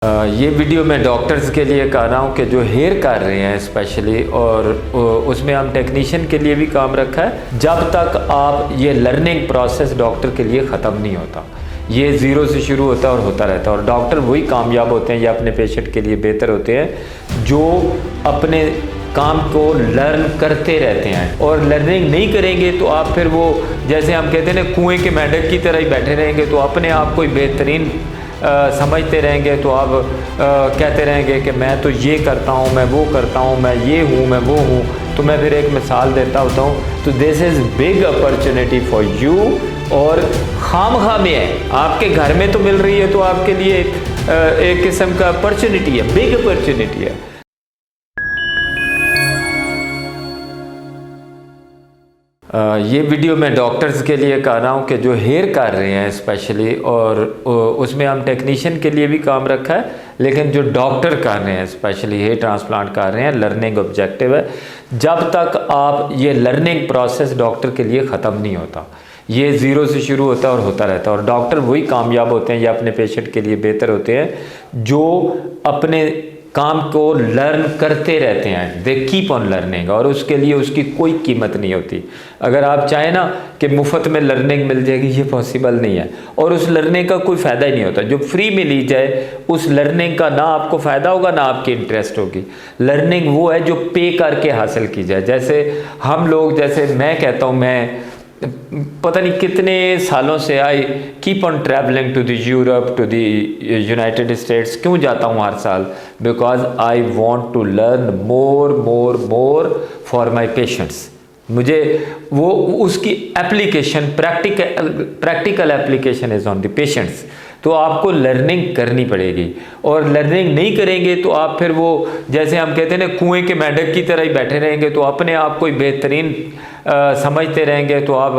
ये वीडियो मैं डॉक्टर्स के लिए कर रहा हूँ कि जो हेयर कर रहे हैं स्पेशली, और उसमें हम टेक्नीशियन के लिए भी काम रखा है। जब तक आप ये लर्निंग प्रोसेस डॉक्टर के लिए ख़त्म नहीं होता, ये ज़ीरो से शुरू होता है और होता रहता है। और डॉक्टर वही कामयाब होते हैं या अपने पेशेंट के लिए बेहतर होते हैं जो अपने काम को लर्न करते रहते हैं। और लर्निंग नहीं करेंगे तो आप फिर वो, जैसे हम कहते हैं ना, कुएँ के मेंढक की तरह ही बैठे रहेंगे तो अपने आप को बेहतरीन समझते रहेंगे। तो आप कहते रहेंगे कि मैं तो ये करता हूँ, मैं वो करता हूँ, मैं ये हूँ, मैं वो हूँ। तो मैं फिर एक मिसाल देता होता हूँ। तो this is big opportunity for you. और खामखा में है, आपके घर में तो मिल रही है, तो आपके लिए एक किस्म का अपॉर्चुनिटी है, बिग अपॉर्चुनिटी है। ये वीडियो मैं डॉक्टर्स के लिए कर रहा हूँ कि जो हेयर कर रहे हैं स्पेशली, और उसमें हम टेक्नीशियन के लिए भी काम रखा है। लेकिन जो डॉक्टर कर रहे हैं स्पेशली हेयर ट्रांसप्लांट कर रहे हैं, लर्निंग ऑब्जेक्टिव है। जब तक आप ये लर्निंग प्रोसेस डॉक्टर के लिए ख़त्म नहीं होता, ये ज़ीरो से शुरू होता है और होता रहता है। और डॉक्टर वही कामयाब होते हैं या अपने पेशेंट के लिए बेहतर होते हैं जो अपने काम को लर्न करते रहते हैं। दे कीप ऑन लर्निंग, और उसके लिए उसकी कोई कीमत नहीं होती। अगर आप चाहें ना कि मुफ्त में लर्निंग मिल जाएगी, ये पॉसिबल नहीं है। और उस लर्निंग का कोई फ़ायदा ही नहीं होता। जो फ्री में ली जाए उस लर्निंग का ना आपको फ़ायदा होगा ना आपकी इंटरेस्ट होगी। लर्निंग वो है जो पे करके हासिल की जाए। जैसे हम लोग, जैसे मैं कहता हूँ, मैं पता नहीं कितने सालों से I keep on travelling to the Europe, to the United States. क्यों जाता हूँ हर साल? Because I want to learn more more more for my patients. मुझे वो उसकी application, practical application is on the patients. तो आपको लर्निंग करनी पड़ेगी। और लर्निंग नहीं करेंगे तो आप फिर वो, जैसे हम कहते हैं ना, कुएँ के मेंढक की तरह ही बैठे रहेंगे। तो अपने आप को बेहतरीन समझते रहेंगे। तो आप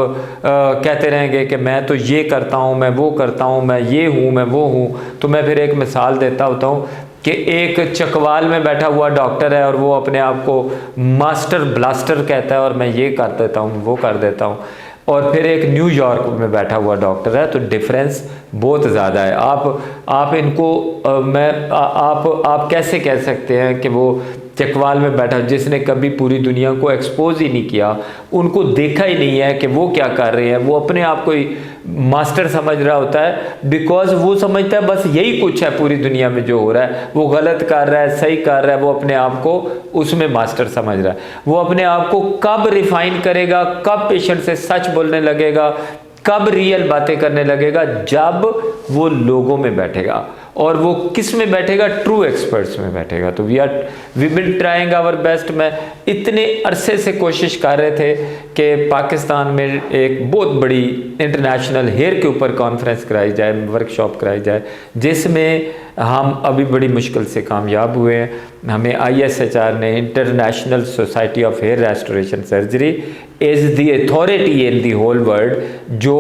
कहते रहेंगे कि मैं तो ये करता हूँ, मैं वो करता हूँ, मैं ये हूँ, मैं वो हूँ। तो मैं फिर एक मिसाल देता होता हूँ कि एक चकवाल में बैठा हुआ डॉक्टर है और वो अपने आप को मास्टर ब्लास्टर कहता है, और मैं ये कर देता हूँ, वो कर देता हूँ। और फिर एक न्यूयॉर्क में बैठा हुआ डॉक्टर है। तो डिफरेंस बहुत ज़्यादा है। आप इनको आप कैसे कह सकते हैं कि वो चकवाल में बैठा, जिसने कभी पूरी दुनिया को एक्सपोज ही नहीं किया, उनको देखा ही नहीं है कि वो क्या कर रहे हैं, वो अपने आप को ही मास्टर समझ रहा होता है। बिकॉज वो समझता है बस यही कुछ है पूरी दुनिया में जो हो रहा है, वो गलत कर रहा है, सही कर रहा है, वो अपने आप को उसमें मास्टर समझ रहा है। वो अपने आप को कब रिफाइन करेगा, कब पेशेंट से सच बोलने लगेगा, कब रियल बातें करने लगेगा? जब वो लोगों में बैठेगा। और वो किस में बैठेगा? ट्रू एक्सपर्ट्स में बैठेगा। तो we been trying our best. मैं इतने अरसे से कोशिश कर रहे थे कि पाकिस्तान में एक बहुत बड़ी इंटरनेशनल हेयर के ऊपर कॉन्फ्रेंस कराई जाए, वर्कशॉप कराई जाए, जिसमें हम अभी बड़ी मुश्किल से कामयाब हुए हैं। हमें ISHR ने, International Society of Hair Restoration Surgery, is the authority in the whole world जो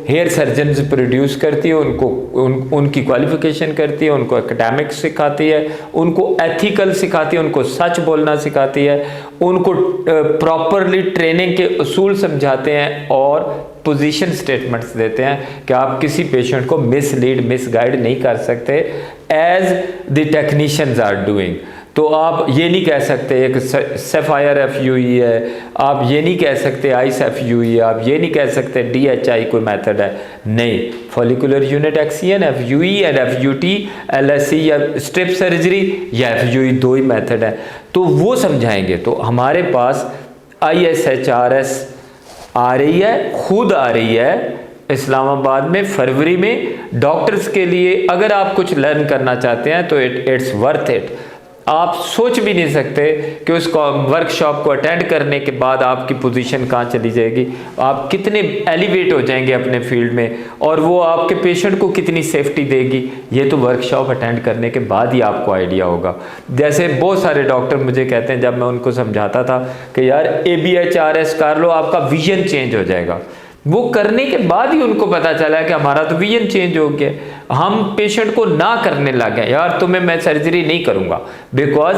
हेयर सर्जन्स प्रोड्यूस करती है, उनकी क्वालिफिकेशन करती है, उनको एकेडमिक्स सिखाती है, उनको एथिकल सिखाती है, उनको सच बोलना सिखाती है, उनको प्रॉपरली ट्रेनिंग के उसूल समझाते हैं और पोजीशन स्टेटमेंट्स देते हैं कि आप किसी पेशेंट को मिसलीड, मिसगाइड नहीं कर सकते as the technicians are doing. तो आप ये नहीं कह सकते एक सेफायर FUE है, आप ये नहीं कह सकते आइस FUE है, आप ये नहीं कह सकते DHI कोई मेथड है। नहीं, follicular unit एक्सियन, FUE and FUT, LSE या स्ट्रिप सर्जरी या FUE, दो ही मेथड है। तो वो समझाएंगे। तो हमारे पास ISHRS आ रही है, खुद आ रही है इस्लामाबाद में फरवरी में डॉक्टर्स के लिए। अगर आप कुछ लर्न करना चाहते हैं तो इट्स वर्थ इट। आप सोच भी नहीं सकते कि उस वर्कशॉप को अटेंड करने के बाद आपकी पोजीशन कहाँ चली जाएगी, आप कितने एलिवेट हो जाएंगे अपने फील्ड में, और वो आपके पेशेंट को कितनी सेफ्टी देगी। ये तो वर्कशॉप अटेंड करने के बाद ही आपको आइडिया होगा। जैसे बहुत सारे डॉक्टर मुझे कहते हैं, जब मैं उनको समझाता था कि यार ABHRS कर लो, आपका विजन चेंज हो जाएगा, वो करने के बाद ही उनको पता चला कि हमारा तो विजन चेंज हो गया। हम पेशेंट को ना करने लगे, यार तुम्हें मैं सर्जरी नहीं करूंगा, because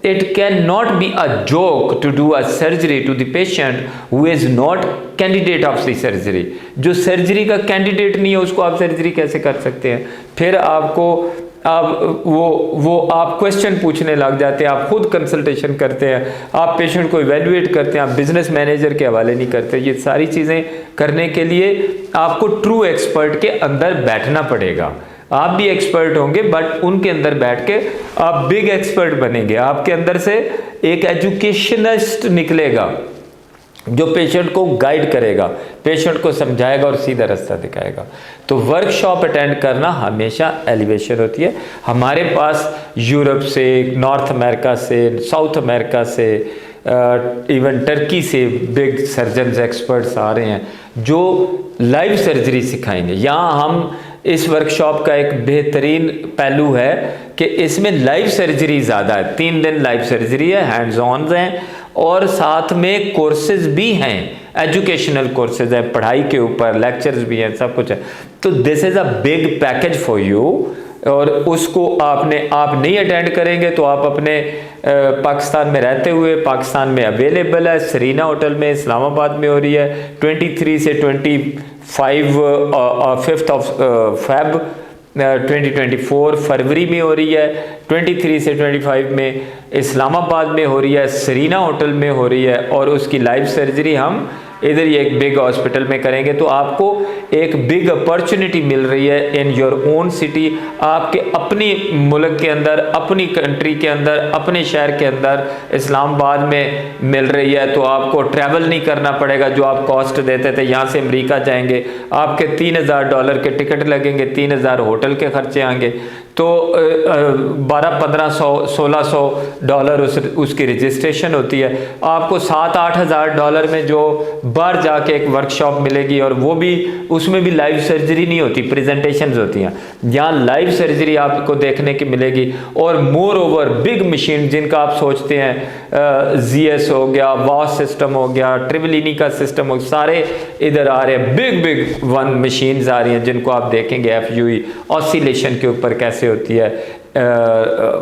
it can not be a joke to do a surgery to the patient who is not candidate of the surgery. जो सर्जरी का कैंडिडेट नहीं है उसको आप सर्जरी कैसे कर सकते हैं? फिर आपको आप वो आप क्वेश्चन पूछने लग जाते हैं, आप खुद कंसल्टेशन करते हैं, आप पेशेंट को इवेल्युएट करते हैं, आप बिजनेस मैनेजर के हवाले नहीं करते। ये सारी चीज़ें करने के लिए आपको ट्रू एक्सपर्ट के अंदर बैठना पड़ेगा। आप भी एक्सपर्ट होंगे बट उनके अंदर बैठ के आप बिग एक्सपर्ट बनेंगे। आपके अंदर से एक एजुकेशनिस्ट निकलेगा जो पेशेंट को गाइड करेगा, पेशेंट को समझाएगा और सीधा रास्ता दिखाएगा। तो वर्कशॉप अटेंड करना हमेशा एलिवेशन होती है। हमारे पास यूरोप से, नॉर्थ अमेरिका से, साउथ अमेरिका से, इवन टर्की से बिग सर्जन्स एक्सपर्ट्स आ रहे हैं जो लाइव सर्जरी सिखाएंगे। यहाँ हम इस वर्कशॉप का एक बेहतरीन पहलू है कि इसमें लाइव सर्जरी ज़्यादा है। 3 दिन लाइव सर्जरी है, हैंड्स ऑन हैं और साथ में कोर्सेज भी हैं, एजुकेशनल कोर्सेज हैं, पढ़ाई के ऊपर लेक्चर्स भी हैं, सब कुछ है। तो this is a big package for you. और उसको आप नहीं अटेंड करेंगे तो आप अपने पाकिस्तान में रहते हुए, पाकिस्तान में अवेलेबल है, सरीना होटल में इस्लामाबाद में हो रही है 23 से 5th of Feb 2024 फरवरी में हो रही है, 23 से 25 में इस्लामाबाद में हो रही है, सरीना होटल में हो रही है। और उसकी लाइव सर्जरी हम इधर ही एक बिग हॉस्पिटल में करेंगे। तो आपको एक बिग अपॉर्चुनिटी मिल रही है इन योर ओन सिटी, आपके अपनी मुल्क के अंदर, अपनी कंट्री के अंदर, अपने शहर के अंदर इस्लामाबाद में मिल रही है। तो आपको ट्रैवल नहीं करना पड़ेगा। जो आप कॉस्ट देते थे, यहाँ से अमेरिका जाएंगे आपके $3000 के टिकट लगेंगे, 3000 होटल के खर्चे आएंगे, तो $1200-1500-1600 उसकी रजिस्ट्रेशन होती है। आपको $7-8 में जो बाहर जाके एक वर्कशॉप मिलेगी, और वो भी उसमें भी लाइव सर्जरी नहीं होती, प्रेजेंटेशंस होती हैं। यहाँ लाइव सर्जरी आपको देखने की मिलेगी। और मोर ओवर बिग मशीन जिनका आप सोचते हैं, ZS हो गया, वॉस सिस्टम हो गया, ट्रिवलिनी का सिस्टम हो, सारे इधर आ रहे हैं। बिग वन मशीन्स आ रही हैं जिनको आप देखेंगे FUE ऑसिलेशन के ऊपर कैसे होती है,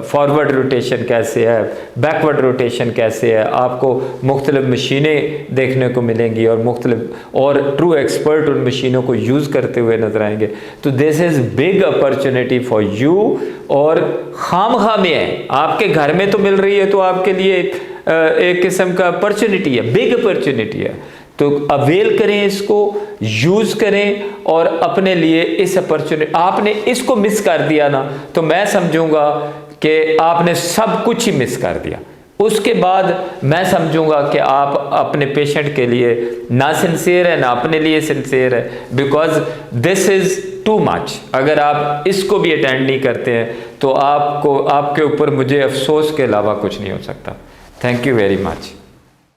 फॉरवर्ड रोटेशन कैसे है, बैकवर्ड रोटेशन कैसे है। आपको मुख्तलिफ मशीनें देखने को मिलेंगी और मुख्तलिफ और ट्रू एक्सपर्ट उन मशीनों को यूज़ करते हुए नजर आएंगे। तो this is big opportunity for you. और खामखा में है, आपके घर में तो मिल रही है, तो आपके लिए एक किस्म का अपॉर्चुनिटी है, बिग अपॉर्चुनिटी है। तो अवेल करें, इसको यूज़ करें और अपने लिए इस अपॉर्चुनिटी, आपने इसको मिस कर दिया ना तो मैं समझूंगा कि आपने सब कुछ ही मिस कर दिया। उसके बाद मैं समझूंगा कि आप अपने पेशेंट के लिए ना सिंसियर है, ना अपने लिए सिंसियर है, because this is too much. अगर आप इसको भी अटेंड नहीं करते हैं तो आपके ऊपर मुझे अफसोस के अलावा कुछ नहीं हो सकता। Thank you very much.